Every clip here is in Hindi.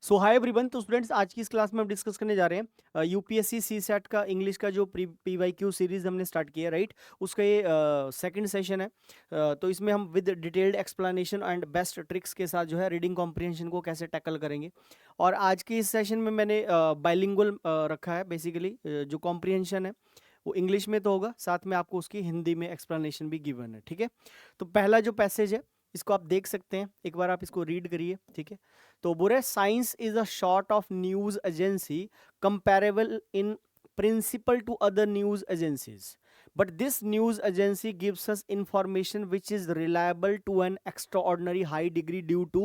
सो हाय एवरीवन। तो स्टूडेंट्स, आज की इस क्लास में हम डिस्कस करने जा रहे हैं यूपीएससी सी सेट का इंग्लिश का जो पीवाईक्यू सीरीज हमने स्टार्ट किया, राइट। उसका ये सेकंड सेशन है। तो इसमें हम with detailed explanation and best tricks के साथ जो है रीडिंग कॉम्प्रिहेंशन को कैसे टैकल करेंगे। और आज के इस सेशन में मैंने बाइलिंगुअल रखा है। बेसिकली जो कॉम्प्रिहेंशन है वो इंग्लिश में तो होगा, साथ में आपको उसकी हिंदी में एक्सप्लेनेशन भी गिवन है, ठीक है। तो पहला जो पैसेज है इसको आप देख सकते हैं, एक बार आप इसको रीड करिए, ठीक है। तो बोल रहे science is a short of news agency comparable in principle to other news agencies, but this news agency gives us information which is reliable to an extraordinary high degree due to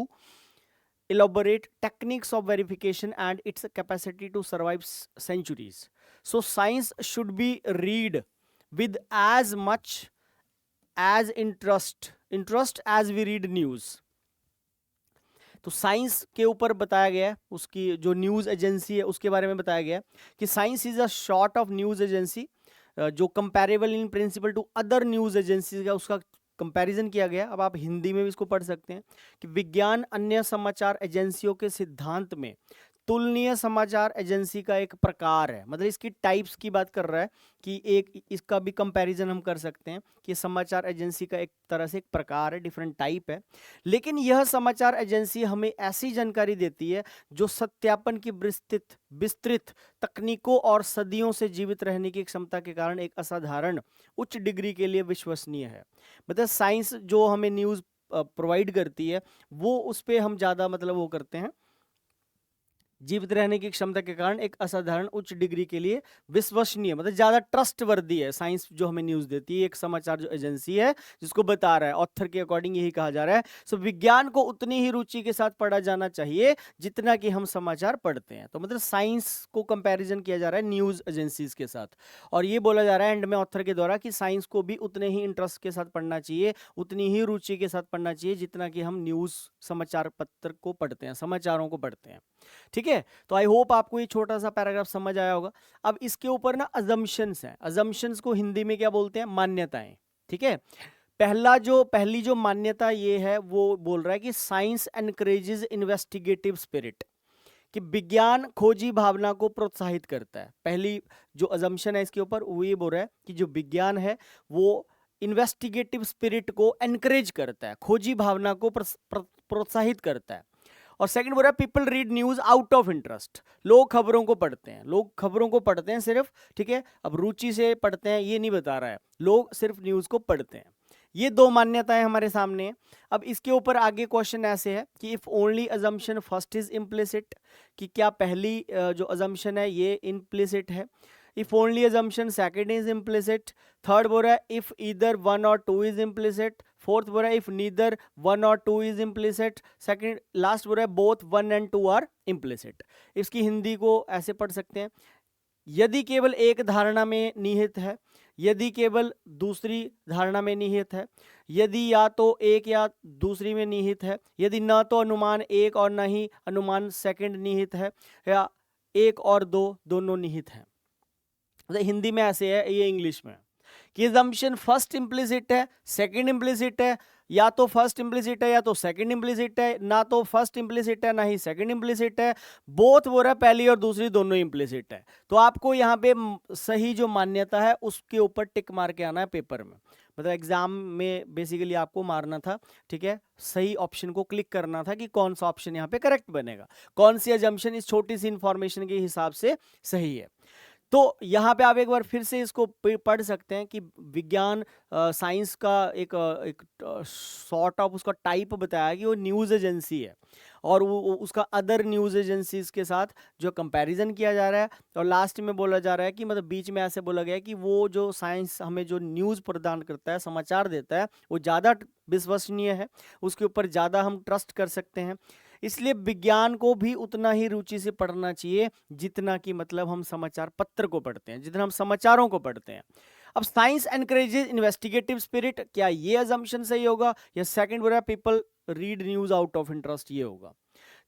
elaborate techniques of verification and its capacity to survive centuries. So science should be read with as much as interest as we read news. तो साइंस के ऊपर बताया गया है, उसकी जो न्यूज़ एजेंसी है उसके बारे में बताया गया है कि science is a short of news agency जो comparable in principle to other news agency का उसका कंपैरिजन किया गया। अब आप हिंदी में भी इसको पढ़ सकते हैं कि विज्ञान अन्य समाचार एजेंसियों के सिद्धांत में तुलनीय समाचार एजेंसी का एक प्रकार है। मतलब इसकी टाइप्स की बात कर रहा है कि एक इसका भी कंपैरिजन हम कर सकते हैं कि समाचार एजेंसी का एक तरह से एक प्रकार है, डिफरेंट टाइप है। लेकिन यह समाचार एजेंसी हमें ऐसी जानकारी देती है जो सत्यापन की विस्तृत तकनीकों और सदियों से जीवित रहने की क्षमता के कारण एक असाधारण उच्च डिग्री के लिए विश्वसनीय है। मतलब साइंस जो हमें न्यूज़ प्रोवाइड करती है वो उस पर हम ज़्यादा मतलब वो करते हैं, जीवित रहने की क्षमता के कारण एक असाधारण उच्च डिग्री के लिए विश्वसनीय, मतलब ज्यादा ट्रस्टवर्दी है साइंस जो हमें न्यूज देती है। एक समाचार जो एजेंसी है जिसको बता रहा है, ऑथर के अकॉर्डिंग यही कहा जा रहा है। सो विज्ञान को उतनी ही रुचि के साथ पढ़ा जाना चाहिए जितना कि हम समाचार पढ़ते हैं। तो मतलब साइंस को कंपैरिजन किया जा रहा है न्यूज एजेंसीज के साथ, और ये बोला जा रहा है एंड में ऑथर के द्वारा कि साइंस को भी उतने ही इंटरेस्ट के साथ पढ़ना चाहिए, उतनी ही रुचि के साथ पढ़ना चाहिए जितना कि हम न्यूज समाचार पत्र को पढ़ते हैं, समाचारों को पढ़ते हैं, ठीक है। तो आई होप आपको ये छोटा सा पैराग्राफ समझ आया होगा। अब इसके ऊपर ना अजम्पशंस हैं। अजम्पशंस को हिंदी में क्या बोलते हैं? मान्यताएं, ठीक है। पहली जो मान्यता ये है वो बोल रहा है कि साइंस एनकरेजेस इन्वेस्टिगेटिव स्पिरिट, कि विज्ञान खोजी भावना को प्रोत्साहित करता है। पहली जो अजम्पशन है इसके ऊपर वो ये बोल रहा है कि जो विज्ञान है वो इन्वेस्टिगेटिव स्पिरिट को एनकरेज करता है, खोजी भावना को प्रोत्साहित करता है। और सेकंड बोल रहा है people read news out of interest, लोग खबरों को पढ़ते हैं, लोग खबरों को पढ़ते हैं सिर्फ, ठीक है। अब रुचि से पढ़ते हैं ये नहीं बता रहा है, लोग सिर्फ न्यूज को पढ़ते हैं। ये दो मान्यताएं हमारे सामने हैं। अब इसके ऊपर आगे क्वेश्चन ऐसे है कि if only assumption first is implicit, कि क्या पहली जो अजम्पशन है ये इम्प्लिसिट है। If only assumption second is implicit. Third बोल रहा है इफ ईदर वन और टू इज इम्प्लिसिट। फोर्थ बोल रहा है इफ नीदर वन और two is implicit. Second last बोल रहा है both one and two are implicit. इसकी हिंदी को ऐसे पढ़ सकते हैं, यदि केवल एक धारणा में निहित है, यदि केवल दूसरी धारणा में निहित है, यदि या तो एक या दूसरी में निहित है, यदि न तो अनुमान एक और न ही अनुमान सेकंड निहित है, या एक और दो दोनों निहित है। हिंदी में ऐसे है, ये इंग्लिश में कि assumption फर्स्ट इम्प्लिसिट है, सेकंड इम्प्लिसिट है, या तो फर्स्ट इम्प्लिसिट है या तो सेकंड इम्प्लिसिट है, ना तो फर्स्ट इम्प्लिसिट है ना ही सेकंड इम्प्लिसिट है, बोथ बोल रहा है पहली और दूसरी दोनों इम्प्लिसिट है। तो आपको यहाँ पे सही जो मान्यता है उसके ऊपर टिक मार के आना है पेपर में, मतलब एग्जाम में बेसिकली आपको मारना था, ठीक है। सही ऑप्शन को क्लिक करना था कि कौन सा ऑप्शन यहाँ पे करेक्ट बनेगा, कौन सी अजम्पशन इस छोटी सी इंफॉर्मेशन के हिसाब से सही है। तो यहाँ पे आप एक बार फिर से इसको पढ़ सकते हैं कि विज्ञान साइंस का एक सॉर्ट ऑफ उसका टाइप बताया कि वो न्यूज़ एजेंसी है, और वो उसका अदर न्यूज़ एजेंसीज के साथ जो कंपैरिजन किया जा रहा है। और लास्ट में बोला जा रहा है कि मतलब बीच में ऐसे बोला गया है कि वो जो साइंस हमें जो न्यूज़ प्रदान करता है, समाचार देता है, वो ज़्यादा विश्वसनीय है, उसके ऊपर ज़्यादा हम ट्रस्ट कर सकते हैं। इसलिए विज्ञान को भी उतना ही रुचि से पढ़ना चाहिए जितना कि मतलब हम समाचार पत्र को पढ़ते हैं, जितना हम समाचारों को पढ़ते हैं। अब साइंस एनकरेजेस इन्वेस्टिगेटिव स्पिरिट, क्या ये अजम्पशन सही होगा, या सेकंड बोल रहा है people read news out of interest, ये होगा।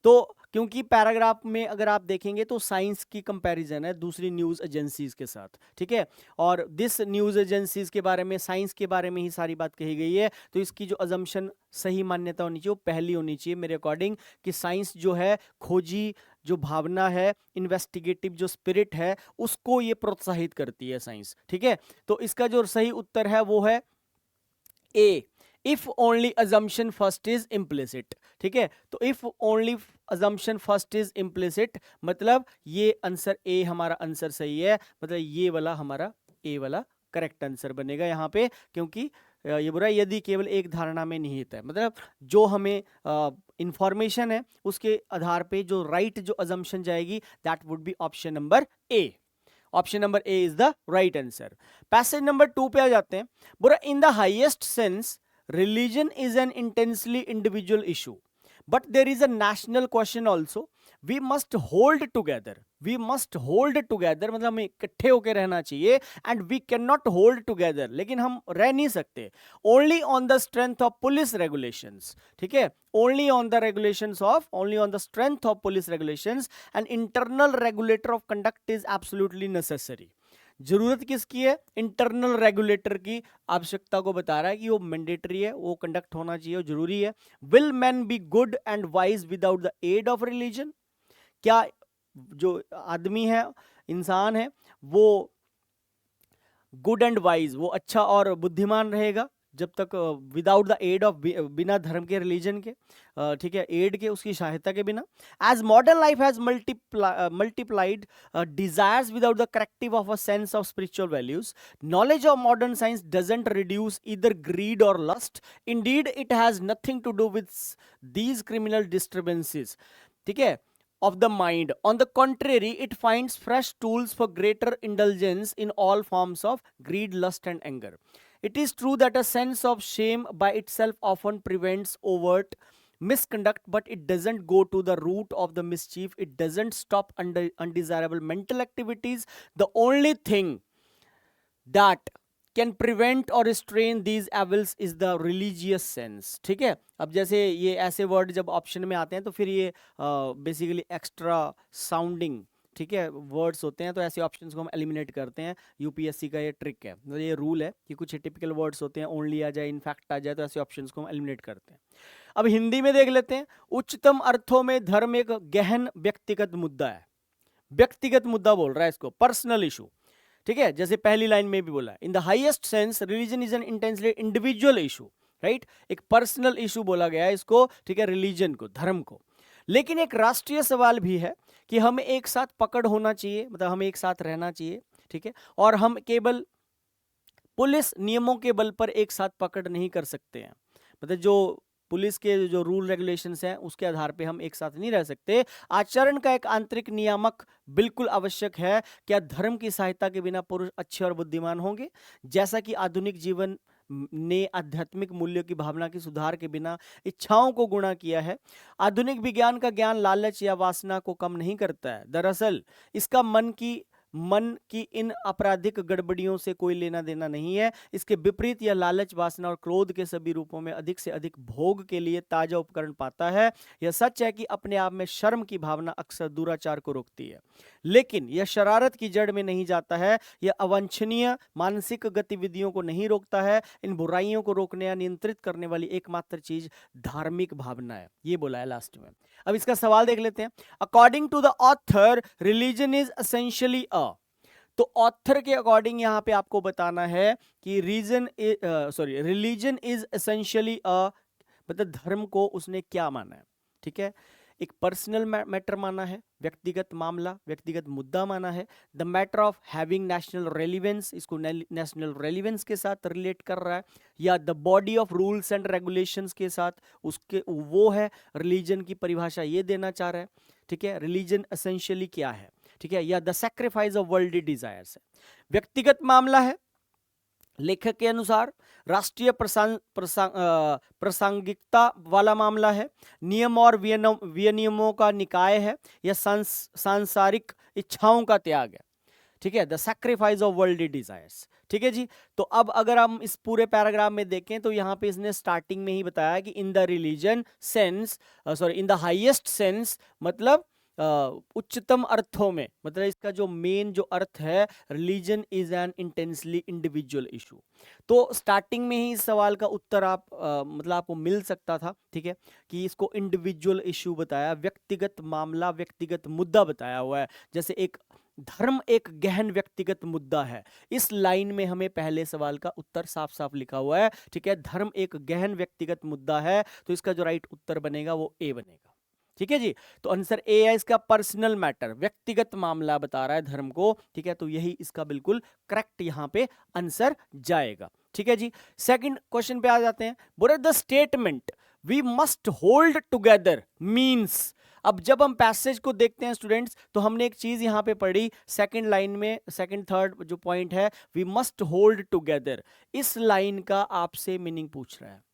तो क्योंकि पैराग्राफ में अगर आप देखेंगे तो साइंस की कंपैरिजन है दूसरी न्यूज़ एजेंसीज के साथ, ठीक है, और दिस न्यूज़ एजेंसीज के बारे में, साइंस के बारे में ही सारी बात कही गई है। तो इसकी जो अजम्पशन सही मान्यता होनी चाहिए वो पहली होनी चाहिए मेरे अकॉर्डिंग, कि साइंस जो है, खोजी जो भावना है, इन्वेस्टिगेटिव जो स्पिरिट है, उसको ये प्रोत्साहित करती है साइंस, ठीक है। तो इसका जो सही उत्तर है वो है A, if only assumption first is implicit, ठीक है। तो if only assumption first is implicit मतलब ये आंसर ए हमारा आंसर सही है, मतलब ये वाला हमारा ए वाला करेक्ट आंसर बनेगा यहाँ पे, क्योंकि ये बुरा यदि केवल एक धारणा में निहित है, मतलब जो हमें इंफॉर्मेशन है उसके आधार पे जो राइट जो अजम्पशन जाएगी that would be option number A. Option number A is the right answer. Passage number 2 पे आ जाते हैं। बुरा in the highest sense religion is an intensely individual issue, but there is a national question also. We must hold together, we must hold together मतलब हमें इकट्ठे होकर रहना चाहिए, and we cannot hold together, लेकिन हम रह नहीं सकते only on the strength of police regulations, ठीक है, only on the regulations of, only on the strength of police regulations, an internal regulator of conduct is absolutely necessary। जरूरत किसकी है? इंटरनल रेगुलेटर की आवश्यकता को बता रहा है कि वो मैंडेटरी है, वो कंडक्ट होना चाहिए, वो जरूरी है। Will man be good and wise without the aid of religion? क्या जो आदमी है, इंसान है, वो गुड एंड वाइज, वो अच्छा और बुद्धिमान रहेगा जब तक विदाउट द एड ऑफ, बिना धर्म के, रिलीजन के, ठीक है, एड के, उसकी सहायता के बिना। As modern life has multiplied desires without the corrective of a sense of spiritual values, knowledge of modern science doesn't reduce either greed or lust, indeed it has nothing to do with these criminal disturbances, ठीक है, of the mind. On the contrary, it finds fresh tools for greater indulgence in all forms of greed, lust and anger. It is true that a sense of shame by itself often prevents overt misconduct, but it doesn't go to the root of the mischief. It doesn't stop undesirable mental activities. The only thing that can prevent or restrain these evils is the religious sense, ठीक है। अब जैसे ये ऐसे वर्ड जब ऑप्शन में आते हैं तो फिर ये बेसिकली एक्स्ट्रा साउंडिंग, ठीक है, वर्ड्स होते हैं, तो ऐसे ऑप्शंस को हम एलिमिनेट करते हैं। यूपीएससी का ये ट्रिक है, मतलब ये रूल है कि कुछ टिपिकल वर्ड्स होते हैं, ओनली आ जाए, इनफैक्ट आ जाए, तो ऐसे ऑप्शंस को हम एलिमिनेट करते हैं। अब हिंदी में देख लेते हैं। उच्चतम अर्थों में धर्म एक गहन व्यक्तिगत मुद्दा है, व्यक्तिगत मुद्दा बोल रहा है इसको, पर्सनल इशू, ठीक है, जैसे पहली लाइन में भी बोला है, in the highest sense religion is an intensely individual issue, right, एक पर्सनल इशू बोला गया है इसको, ठीक है, रिलीजन को, धर्म को। लेकिन एक राष्ट्रीय सवाल भी है कि हमें एक साथ पकड़ होना चाहिए, मतलब हमें एक साथ रहना चाहिए, ठीक है, और हम केवल पुलिस नियमों के बल पर एक साथ पकड़ नहीं कर सकते हैं, मतलब जो पुलिस के जो रूल रेगुलेशंस हैं उसके आधार पे हम एक साथ नहीं रह सकते। आचरण का एक आंतरिक नियामक बिल्कुल आवश्यक है। क्या धर्म की सहायता के बिना पुरुष अच्छे और बुद्धिमान होंगे? जैसा कि आधुनिक जीवन ने आध्यात्मिक मूल्यों की भावना की सुधार के बिना इच्छाओं को गुणा किया है, आधुनिक विज्ञान का ज्ञान लालच या वासना को कम नहीं करता है। दरअसल इसका मन की इन आपराधिक गड़बड़ियों से कोई लेना देना नहीं है। इसके विपरीत यह लालच, वासना और क्रोध के सभी रूपों में अधिक से अधिक भोग के लिए ताजा उपकरण पाता है। यह सच है कि अपने आप में शर्म की भावना अक्सर दुराचार को रोकती है, लेकिन यह शरारत की जड़ में नहीं जाता है। यह अवांछनीय मानसिक गतिविधियों को नहीं रोकता है। इन बुराइयों को रोकने या नियंत्रित करने वाली एकमात्र चीज धार्मिक भावना है, ये बोला है लास्ट में। अब इसका सवाल देख लेते हैं। According to the author religion is essentially a, तो ऑथर के अकॉर्डिंग यहां पे आपको बताना है कि रिलीजन इज एसेंशियली अ, मतलब धर्म को उसने क्या माना है, ठीक है, एक पर्सनल मैटर माना है, व्यक्तिगत मामला, व्यक्तिगत मुद्दा माना है। The matter of having national relevance, इसको नेशनल रेलिवेंस के साथ रिलेट कर रहा है, या the body of rules and regulations के साथ, उसके वो है रिलीजन की परिभाषा ये देना चाह रहा है, ठीक है। रिलीजन एसेंशियली क्या है, ठीक है, या the sacrifice of worldly desires है। व्यक्तिगत मामला है, लेखक के अनुसार राष्ट्रीय प्रासंगिकता वाला मामला है, नियम और विनियमों का निकाय है, या सांसारिक इच्छाओं का त्याग है, ठीक है, the sacrifice of worldly desires, ठीक है जी। तो अब अगर हम इस पूरे पैराग्राफ में देखें तो यहाँ पे इसने स्टार्टिंग में ही बताया कि in the religion sense, sorry in the highest sense, मतलब उच्चतम अर्थों में, मतलब इसका जो मेन जो अर्थ है, religion is an intensely individual issue. तो स्टार्टिंग में ही इस सवाल का उत्तर आप मतलब आपको मिल सकता था, ठीक है, कि इसको इंडिविजुअल इशू बताया, व्यक्तिगत मामला, व्यक्तिगत मुद्दा बताया हुआ है। जैसे एक धर्म एक गहन व्यक्तिगत मुद्दा है, इस लाइन में हमें पहले सवाल का उत्तर साफ साफ लिखा हुआ है, ठीक है। धर्म एक गहन व्यक्तिगत मुद्दा है, तो इसका जो राइट उत्तर बनेगा वो ए बनेगा, ठीक है जी। तो आंसर ए है इसका, पर्सनल मैटर, व्यक्तिगत मामला बता रहा है धर्म को, ठीक है। तो यही इसका बिल्कुल करेक्ट यहां पे आंसर जाएगा, ठीक है जी। सेकंड क्वेश्चन पे आ जाते हैं। बोले the statement we must hold together means. अब जब हम पैसेज को देखते हैं स्टूडेंट्स, तो हमने एक चीज यहां पे पढ़ी सेकंड लाइन में, सेकंड थर्ड जो पॉइंट है, वी मस्ट होल्ड टुगेदर, इस लाइन का आपसे मीनिंग पूछ रहा है,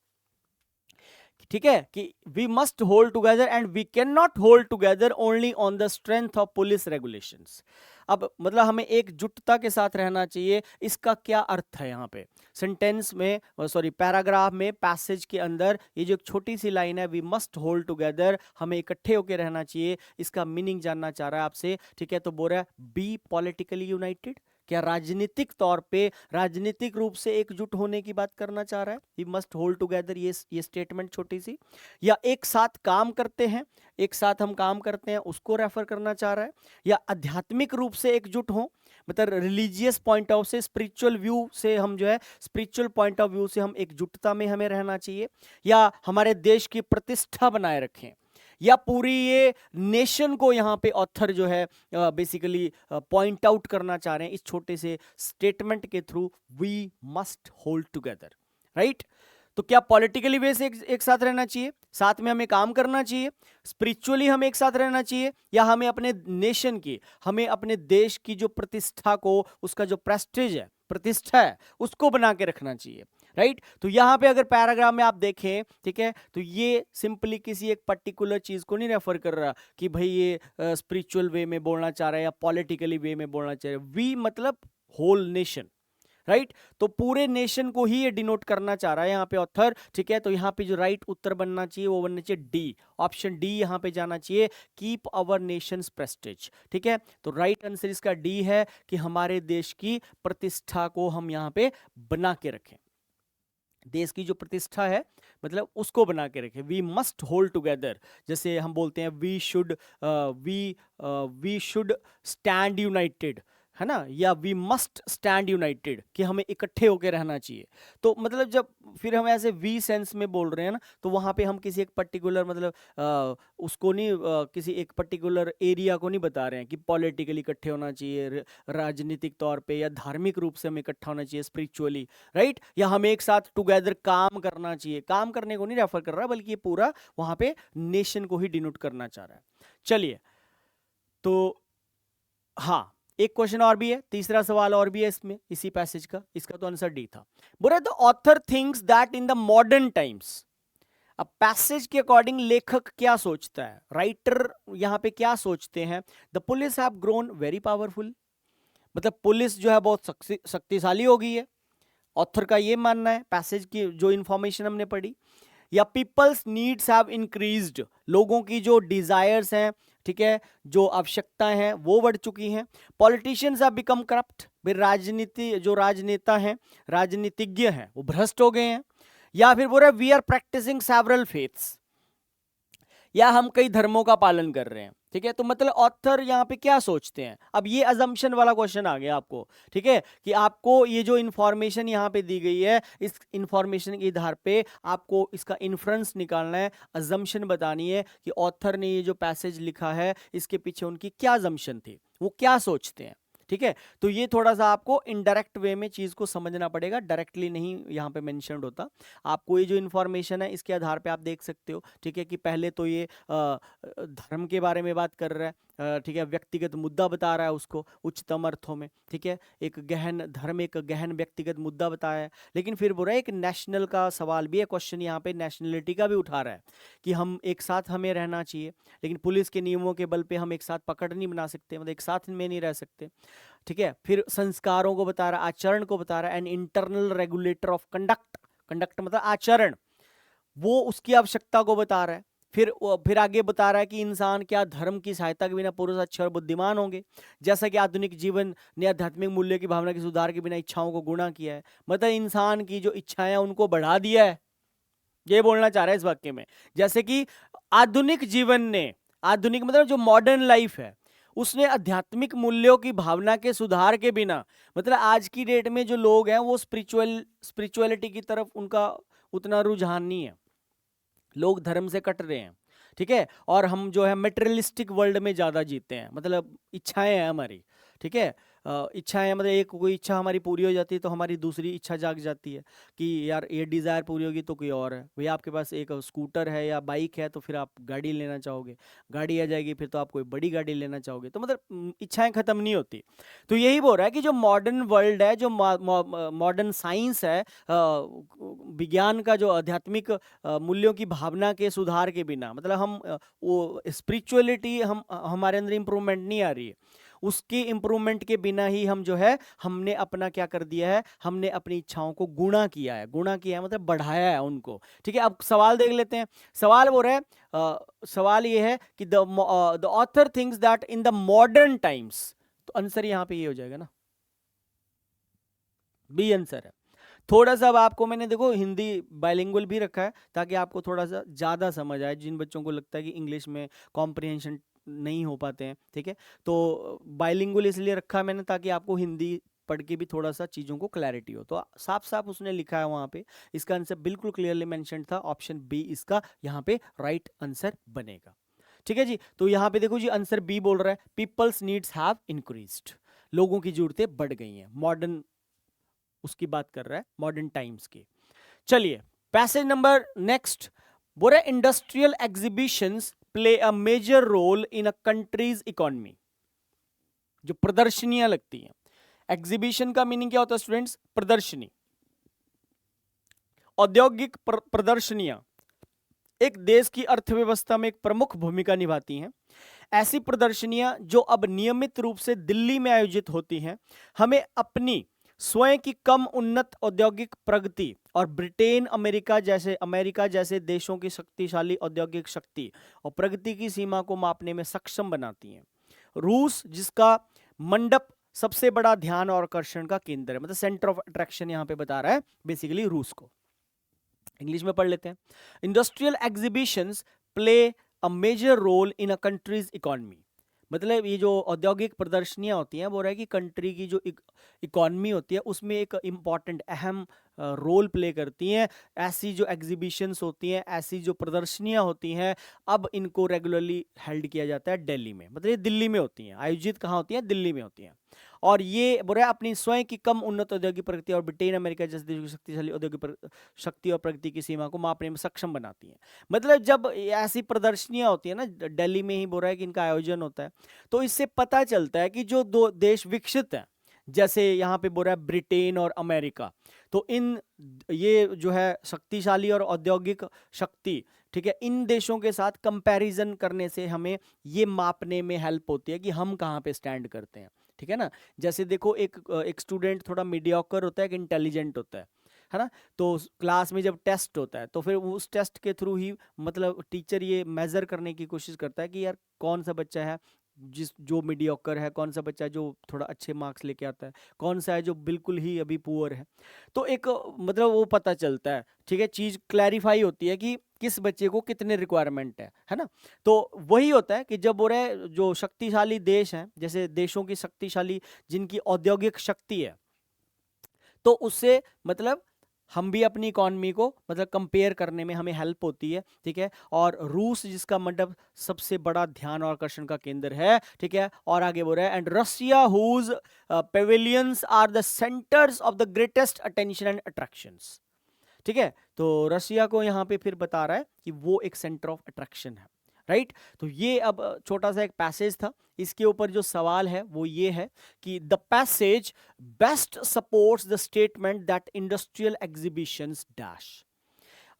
ठीक है, कि we must hold together and we can not hold together only on the strength of police regulations. अब मतलब हमें एकजुटता के साथ रहना चाहिए, इसका क्या अर्थ है यहाँ पे सेंटेंस में, सॉरी पैराग्राफ में, पैसेज के अंदर ये जो एक छोटी सी लाइन है, वी मस्ट होल्ड टुगेदर, हमें इकट्ठे होकर रहना चाहिए, इसका मीनिंग जानना चाह रहा है आपसे, ठीक है। तो बोल रहा है बी पॉलिटिकली यूनाइटेड, क्या राजनीतिक तौर पे, राजनीतिक रूप से एकजुट होने की बात करना चाह रहा है, वी मस्ट होल्ड टुगेदर, ये स्टेटमेंट छोटी सी, या एक साथ काम करते हैं, एक साथ हम काम करते हैं, उसको रेफर करना चाह रहा है, या आध्यात्मिक रूप से एकजुट हो, मतलब रिलीजियस पॉइंट ऑफ से, स्पिरिचुअल व्यू से हम जो है, स्पिरिचुअल पॉइंट ऑफ व्यू से हम एकजुटता में हमें रहना चाहिए, या हमारे देश की प्रतिष्ठा बनाए रखें, या पूरी ये नेशन को यहाँ पे ऑथर जो है बेसिकली पॉइंट आउट करना चाह रहे हैं इस छोटे से स्टेटमेंट के थ्रू, we must hold together, right. तो क्या पॉलिटिकली वे से एक साथ रहना चाहिए, साथ में हमें काम करना चाहिए, स्पिरिचुअली हमें एक साथ रहना चाहिए, या हमें अपने नेशन की, हमें अपने देश की जो प्रतिष्ठा को, उसका जो प्रेस्टीज है, प्रतिष्ठा है, उसको बना के रखना चाहिए, राइट। तो यहां पे अगर पैराग्राफ में आप देखें, ठीक है, तो ये सिंपली किसी एक पर्टिकुलर चीज को नहीं रेफर कर रहा कि भाई ये स्पिरिचुअल वे में बोलना चाह रहा है या पॉलिटिकली वे में बोलना चाह रहा है, वी मतलब होल नेशन, राइट। तो पूरे नेशन को ही ये डिनोट करना चाह रहा है यहाँ पे ऑथर, ठीक है। तो यहाँ पे जो राइट उत्तर बनना चाहिए वो बनना चाहिए डी, ऑप्शन डी यहाँ पे जाना चाहिए, कीप आवर नेशंस प्रेस्टीज, ठीक है। तो राइट आंसर इसका डी है कि हमारे देश की प्रतिष्ठा को हम यहाँ पे बना के रखें, देश की जो प्रतिष्ठा है मतलब उसको बना के रखें, वी मस्ट होल्ड टुगेदर। जैसे हम बोलते हैं वी शुड स्टैंड यूनाइटेड, है ना, या वी मस्ट स्टैंड यूनाइटेड, कि हमें इकट्ठे होकर रहना चाहिए। तो मतलब जब फिर हम ऐसे वी सेंस में बोल रहे हैं ना, तो वहां पे हम किसी एक पर्टिकुलर मतलब उसको नहीं किसी एक पर्टिकुलर एरिया को नहीं बता रहे हैं कि पॉलिटिकली इकट्ठे होना चाहिए, राजनीतिक तौर पे या धार्मिक रूप से हमें इकट्ठा होना चाहिए, स्पिरिचुअली, राइट, या हमें एक साथ टुगेदर काम करना चाहिए, काम करने को नहीं रेफर कर रहा, बल्कि ये पूरा वहां पे नेशन को ही डिनोट करना चाह रहा है। चलिए, तो हाँ, एक क्वेश्चन और भी है, तीसरा सवाल और भी है इसमें, इसी पैसेज का, इसका तो आंसर डी था। बोला the author thinks that in the modern times, अब पैसेज के अकॉर्डिंग लेखक क्या सोचता है, राइटर यहां पे क्या सोचते हैं, the police have grown very powerful, मतलब पुलिस जो है बहुत शक्तिशाली हो गई है, ऑथर का ये मानना है पैसेज की जो इंफॉर्मेशन हमने पढ़ी, या पीपल्स नीड्स हैव इंक्रीज्ड, लोगों की जो डिजायर्स हैं, ठीक है, जो आवश्यकताएं हैं वो बढ़ चुकी हैं, पॉलिटिशियंस हैव बिकम करप्ट, राजनीति जो राजनेता हैं, राजनीतिज्ञ हैं वो भ्रष्ट हो गए हैं, या फिर बोल रहे we are practising several faiths, या हम कई धर्मों का पालन कर रहे हैं, ठीक है। तो मतलब ऑथर यहाँ पे क्या सोचते हैं, अब ये अजम्पशन वाला क्वेश्चन आ गया आपको, ठीक है, कि आपको ये जो इंफॉर्मेशन यहाँ पे दी गई है, इस इंफॉर्मेशन के आधार पे आपको इसका इन्फ्रेंस निकालना है, अजम्पशन बतानी है कि ऑथर ने ये जो पैसेज लिखा है इसके पीछे उनकी क्या अजम्पशन थी, वो क्या सोचते हैं, ठीक है। तो ये थोड़ा सा आपको इनडायरेक्ट वे में चीज को समझना पड़ेगा, डायरेक्टली नहीं यहाँ पे मेंशन्ड होता। आपको ये जो इन्फॉर्मेशन है इसके आधार पे आप देख सकते हो, ठीक है, कि पहले तो ये धर्म के बारे में बात कर रहा है, ठीक है, व्यक्तिगत मुद्दा बता रहा है उसको उच्चतम अर्थों में, ठीक है, एक गहन धर्म एक गहन व्यक्तिगत मुद्दा बताया है, लेकिन फिर बोल रहा है एक नेशनल का सवाल भी है, क्वेश्चन यहाँ पे नेशनलिटी का भी उठा रहा है कि हम एक साथ हमें रहना चाहिए, लेकिन पुलिस के नियमों के बल पे हम एक साथ पकड़ नहीं बना सकते, मतलब एक साथ में नहीं रह सकते, ठीक है, फिर संस्कारों को बता रहा है, आचरण को बता रहा है, an internal regulator of conduct, conduct मतलब आचरण, वो उसकी आवश्यकता को बता रहा है। फिर आगे बता रहा है कि इंसान क्या धर्म की सहायता के बिना पुरुष अच्छे और बुद्धिमान होंगे, जैसा कि आधुनिक जीवन ने आध्यात्मिक मूल्य की भावना के सुधार के बिना इच्छाओं को गुणा किया है। मतलब इंसान की जो इच्छाएं हैं उनको बढ़ा दिया है, ये बोलना चाह रहा है इस वाक्य में। जैसे कि आधुनिक जीवन ने, आधुनिक मतलब जो मॉडर्न लाइफ है, उसने आध्यात्मिक मूल्यों की भावना के सुधार के बिना, मतलब आज की डेट में जो लोग हैं वो स्पिरिचुअलिटी की तरफ उनका उतना रुझान नहीं है, लोग धर्म से कट रहे हैं, ठीक है, और हम जो है मटेरियलिस्टिक वर्ल्ड में ज्यादा जीते हैं, मतलब इच्छाएं हैं हमारी, ठीक है, इच्छाएं मतलब एक कोई इच्छा हमारी पूरी हो जाती है तो हमारी दूसरी इच्छा जाग जाती है कि यार ये डिज़ायर पूरी होगी तो कोई और है, भैया आपके पास एक स्कूटर है या बाइक है तो फिर आप गाड़ी लेना चाहोगे, गाड़ी आ जाएगी फिर तो आप कोई बड़ी गाड़ी लेना चाहोगे, तो मतलब इच्छाएं खत्म नहीं होती। तो यही बोल रहा है कि जो मॉडर्न वर्ल्ड है, जो मॉडर्न साइंस है, विज्ञान का जो आध्यात्मिक मूल्यों की भावना के सुधार के बिना, मतलब हम वो स्पिरिचुअलिटी हम हमारे अंदर इंप्रूवमेंट नहीं आ रही है, उसकी इंप्रूवमेंट के बिना ही हम जो है हमने अपना क्या कर दिया है, हमने अपनी इच्छाओं को गुणा किया है, गुणा किया है मतलब बढ़ाया है उनको, ठीक है। अब सवाल देख लेते हैं, सवाल बोल रहे हैं, सवाल ये है कि the author thinks that in the modern times, तो आंसर यहां पे ये हो जाएगा ना, बी आंसर है। थोड़ा सा अब आपको मैंने देखो हिंदी बाइलिंगुअल भी रखा है ताकि आपको थोड़ा सा ज़्यादा समझ आए, जिन बच्चों को लगता है कि इंग्लिश में कॉम्प्रिहेंशन नहीं हो पाते हैं, ठीक है, तो बाइलिंगुअल इसलिए रखा है मैंने ताकि आपको हिंदी पढ़ के भी थोड़ा सा चीज़ों को क्लैरिटी हो। तो साफ साफ उसने लिखा है वहाँ पे, इसका आंसर बिल्कुल क्लियरली मेंशन था, ऑप्शन बी इसका यहाँ पे राइट आंसर बनेगा, ठीक है जी। तो यहाँ पे देखो जी आंसर बी बोल रहा है पीपल्स नीड्स हैव इंक्रीज्ड, लोगों की जरूरतें बढ़ गई हैं, मॉडर्न उसकी बात कर रहा है, मॉडर्न टाइम्स की। चलिए पैसेज नंबर नेक्स्ट बोल रहा है industrial exhibitions play a major role in a country's economy, जो प्रदर्शनियां लगती हैं, एग्जीबिशन का मीनिंग क्या होता है स्टूडेंट्स, प्रदर्शनी, औद्योगिक प्रदर्शनियां एक देश की अर्थव्यवस्था में एक प्रमुख भूमिका निभाती हैं। ऐसी प्रदर्शनियां जो अब नियमित रूप से दिल्ली में आयोजित होती हैं, हमें अपनी स्वयं की कम उन्नत औद्योगिक प्रगति और ब्रिटेन अमेरिका जैसे देशों की शक्तिशाली औद्योगिक शक्ति और प्रगति की सीमा को मापने में सक्षम बनाती हैं। रूस, जिसका मंडप सबसे बड़ा ध्यान और आकर्षण का केंद्र है, मतलब सेंटर ऑफ अट्रैक्शन यहां पे बता रहा है बेसिकली रूस को। इंग्लिश में पढ़ लेते हैं, industrial exhibitions play a major role in a country's economy, मतलब ये जो औद्योगिक प्रदर्शनियां होती हैं, वो रहा है कि कंट्री की जो इकोनॉमी होती है उसमें एक इंपॉर्टेंट अहम रोल प्ले करती हैं। ऐसी जो एग्जीबिशंस होती हैं, ऐसी जो प्रदर्शनियां होती हैं, अब इनको रेगुलरली हेल्ड किया जाता है दिल्ली में, मतलब ये दिल्ली में होती हैं, आयोजित कहाँ होती हैं, दिल्ली में होती हैं। और ये बोल रहा है अपनी स्वयं की कम उन्नत औद्योगिक प्रगति और ब्रिटेन अमेरिका जैसे देशों की शक्तिशाली औद्योगिक शक्ति और प्रगति की सीमा को मापने में सक्षम बनाती हैं। मतलब जब ऐसी प्रदर्शनियां होती है ना, दिल्ली में ही बोल रहा है कि इनका आयोजन होता है, तो इससे पता चलता है कि जो दो देश विकसित हैं, जैसे यहाँ पे बोल रहा है ब्रिटेन और अमेरिका, तो इन ये जो है शक्तिशाली और औद्योगिक शक्ति, ठीक है, इन देशों के साथ कंपैरिजन करने से हमें ये मापने में हेल्प होती है कि हम कहाँ पे स्टैंड करते हैं, ठीक है ना। जैसे देखो एक स्टूडेंट थोड़ा मीडियोकर होता है कि इंटेलिजेंट होता है ना, तो क्लास में जब टेस्ट होता है तो फिर उस टेस्ट के थ्रू ही मतलब टीचर ये मेजर करने की कोशिश करता है कि यार कौन सा बच्चा है जो मीडियोकर है, कौन सा बच्चा है जो थोड़ा अच्छे मार्क्स लेके आता है, कौन सा है जो बिल्कुल ही अभी पुअर है। तो एक मतलब वो पता चलता है, ठीक है, चीज क्लैरिफाई होती है कि किस बच्चे को कितने रिक्वायरमेंट है ना। तो वही होता है कि जब बोल रहे जो शक्तिशाली देश हैं, जैसे देशों की शक्तिशाली जिनकी औद्योगिक शक्ति है, तो उससे मतलब हम भी अपनी इकोनॉमी को मतलब कंपेयर करने में हमें हेल्प होती है, ठीक है। और रूस, जिसका मतलब सबसे बड़ा ध्यान और आकर्षण का केंद्र है, ठीक है, और आगे बोल रहा है and Russia whose pavilions are the centres of the greatest attention and attractions, ठीक है। तो रशिया को यहाँ पे फिर बता रहा है कि वो एक सेंटर ऑफ अट्रैक्शन है, राइट। तो ये अब छोटा सा एक पैसेज था, इसके ऊपर जो सवाल है वो ये है कि the passage best supports the statement that industrial exhibitions dash.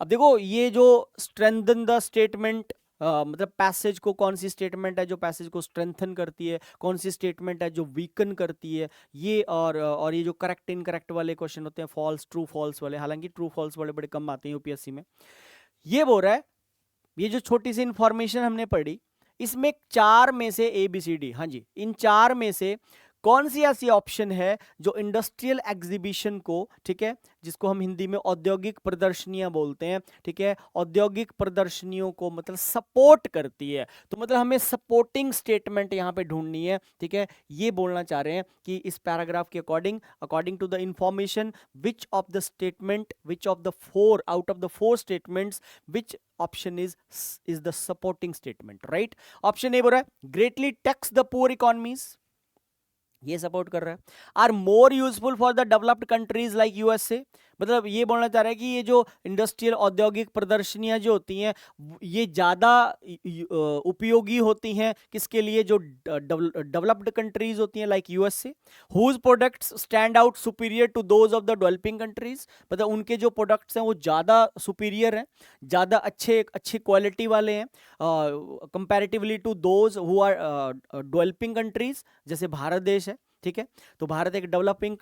अब देखो ये जो स्ट्रेंथन द स्टेटमेंट मतलब पैसेज को, कौन सी स्टेटमेंट है जो पैसेज को स्ट्रेंथन करती है, कौन सी स्टेटमेंट है जो वीकन करती है, ये और ये जो करेक्ट इनकरेक्ट वाले क्वेश्चन होते हैं, फॉल्स ट्रू फॉल्स वाले, हालांकि ट्रू फॉल्स वाले बड़े कम आते हैं यूपीएससी में। ये बोल रहा है, ये जो छोटी सी इंफॉर्मेशन हमने पढ़ी, इसमें 4 में से ABCD, हाँ जी, इन 4 में से कौन सी ऐसी ऑप्शन है जो इंडस्ट्रियल एग्जीबिशन को, ठीक है, जिसको हम हिंदी में औद्योगिक प्रदर्शनियां बोलते हैं, ठीक है, औद्योगिक प्रदर्शनियों को मतलब सपोर्ट करती है। तो मतलब हमें सपोर्टिंग स्टेटमेंट यहां पे ढूंढनी है, ठीक है। ये बोलना चाह रहे हैं कि इस पैराग्राफ के according to the information which of the statement, which of the 4 out of the 4 statements, which option is the supporting statement, right. Option A बोल रहा है greatly taxes the poor economies, ये सपोर्ट कर रहा है। Are more useful for the developed countries like USA, मतलब ये बोलना चाह रहा है कि ये जो इंडस्ट्रियल औद्योगिक प्रदर्शनियां जो होती हैं ये ज्यादा उपयोगी होती हैं किसके लिए, जो डेवलप्ड कंट्रीज होती हैं like USA, whose products stand out superior to those of the developing countries, मतलब उनके जो प्रोडक्ट्स हैं वो ज्यादा सुपीरियर हैं, ज्यादा अच्छी क्वालिटी वाले हैं comparatively to those who are developing countries, जैसे भारत देश है, ठीक है। तो भारत एक डेवलपिंग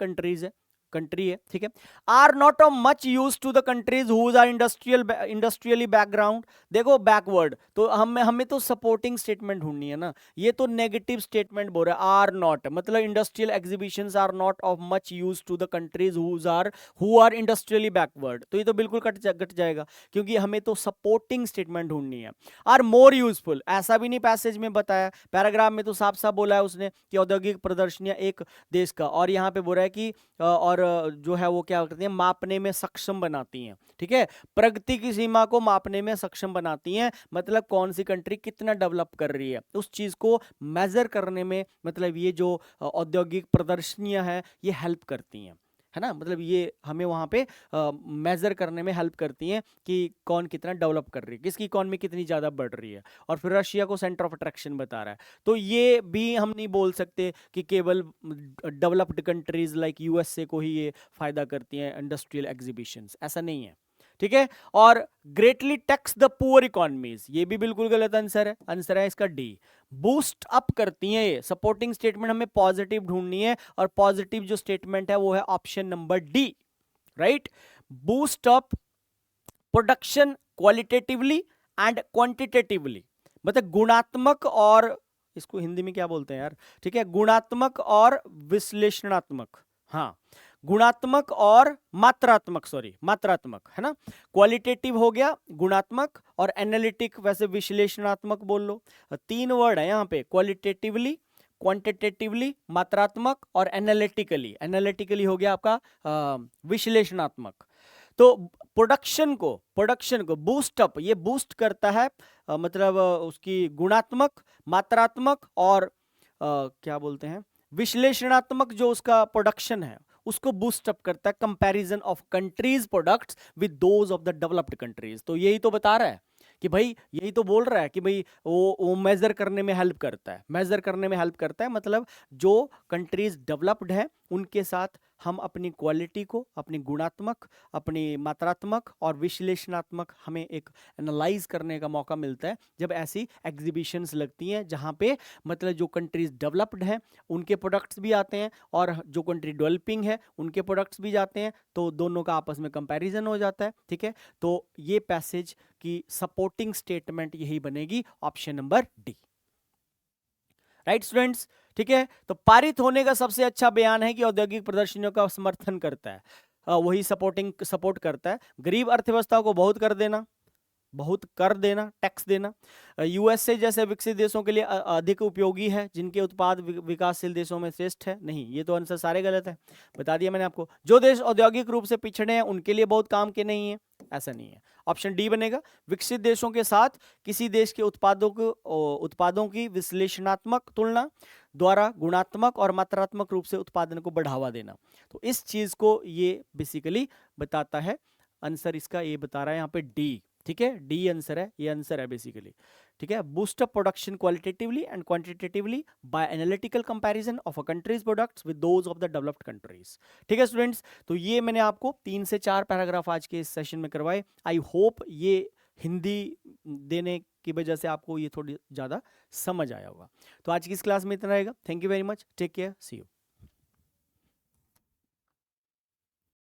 कंट्री है, ठीक है। Are not of much use to the countries whose are industrially background, देखो बैकवर्ड, तो हमें तो सपोर्टिंग स्टेटमेंट ढूंढनी है ना। ये तो नेगेटिव स्टेटमेंट बोल रहा है, आर नॉट मतलब industrial exhibitions are not of much use to the countries who are industrially backward, तो ये तो बिल्कुल कट जाएगा क्योंकि हमें तो सपोर्टिंग स्टेटमेंट ढूंढनी है। आर मोर यूजफुल, ऐसा भी नहीं पैसेज में बताया, पैराग्राफ में तो साफ साफ बोला है उसने कि औद्योगिक प्रदर्शनियां एक देश का, और यहाँ पे बोल रहा है कि और जो है वो क्या करती हैं, मापने में सक्षम बनाती हैं, ठीक है, प्रगति की सीमा को मापने में सक्षम बनाती हैं, मतलब कौन सी कंट्री कितना डेवलप कर रही है उस चीज को मेजर करने में, मतलब ये जो औद्योगिक प्रदर्शनियां हैं ये हेल्प करती हैं, है ना। मतलब ये हमें वहां पे मेजर करने में हेल्प करती हैं कि कौन कितना डेवलप कर रही है, किसकी इकॉनमी कितनी ज्यादा बढ़ रही है, और फिर रशिया को सेंटर ऑफ अट्रैक्शन बता रहा है। तो ये भी हम नहीं बोल सकते कि केवल डेवलप्ड कंट्रीज लाइक यूएसए को ही ये फायदा करती हैं इंडस्ट्रियल एग्जीबिशंस, ऐसा नहीं है, ठीक है। और greatly taxes the poor economies, ये भी बिल्कुल गलत आंसर है इसका डी। बूस्ट अप करती हैं, ये सपोर्टिंग स्टेटमेंट हमें पॉजिटिव ढूंढनी है, और पॉजिटिव जो स्टेटमेंट है वो है option number D, right. Boost up production qualitatively and quantitatively, मतलब गुणात्मक और, इसको हिंदी में क्या बोलते हैं यार, ठीक है, गुणात्मक और विश्लेषणात्मक, हाँ, गुणात्मक और मात्रात्मक है ना। क्वालिटेटिव हो गया गुणात्मक, और एनालिटिक वैसे विश्लेषणात्मक बोल लो, 3 वर्ड है यहाँ पे, क्वालिटेटिवली, क्वांटिटेटिवली मात्रात्मक, और एनालिटिकली हो गया आपका विश्लेषणात्मक। तो प्रोडक्शन को बूस्ट अप, ये बूस्ट करता है मतलब उसकी गुणात्मक, मात्रात्मक और क्या बोलते हैं विश्लेषणात्मक, जो उसका प्रोडक्शन है उसको बूस्ट अप करता है, comparison of countries products with those of the developed countries. तो यही तो बता रहा है कि भाई, यही तो बोल रहा है कि भाई वो मेजर करने में हेल्प करता है, मतलब जो कंट्रीज डेवलप्ड है उनके साथ हम अपनी क्वालिटी को, अपनी गुणात्मक, अपनी मात्रात्मक और विश्लेषणात्मक, हमें एक एनालाइज करने का मौका मिलता है जब ऐसी एग्जीबिशंस लगती हैं जहां पे मतलब जो कंट्रीज डेवलप्ड हैं उनके प्रोडक्ट्स भी आते हैं और जो कंट्री डेवलपिंग है उनके प्रोडक्ट्स भी जाते हैं, तो दोनों का आपस में कंपैरिजन हो जाता है, ठीक है। तो ये पैसेज की सपोर्टिंग स्टेटमेंट यही बनेगी, option number D, right students, ठीक है। तो पारित होने का सबसे अच्छा बयान है कि औद्योगिक प्रदर्शनियों का समर्थन करता है, वही सपोर्ट करता है। गरीब अर्थव्यवस्था को बहुत कर देना, टैक्स देना, यूएसए जैसे विकसित देशों के लिए अधिक उपयोगी है, जिनके उत्पाद विकासशील देशों में श्रेष्ठ है, नहीं, ये तो आंसर सारे गलत है, बता दिया मैंने आपको। जो देश औद्योगिक रूप से पिछड़े हैं उनके लिए बहुत काम के नहीं है, ऐसा नहीं है, ऑप्शन डी बनेगा। विकसित देशों के साथ किसी देश के उत्पादों की विश्लेषणात्मक तुलना द्वारा गुणात्मक और मात्रात्मक रूप से उत्पादन को बढ़ावा देना, तो इस चीज को ये बेसिकली बताता है। आंसर इसका ये बता रहा है यहाँ पे डी, ठीक है, डी आंसर है, ये आंसर है बेसिकली, ठीक है। Boost up production qualitatively and quantitatively by analytical comparison of a country's products with those of the developed countries, ठीक है स्टूडेंट्स। तो ये मैंने आपको 3 से 4 पैराग्राफ आज के इस सेशन में करवाए। आई होप ये हिंदी देने की वजह से आपको ये थोड़ी ज़्यादा समझ आया होगा। तो आज की इस क्लास में इतना रहेगा। Thank you very much, take care, see you.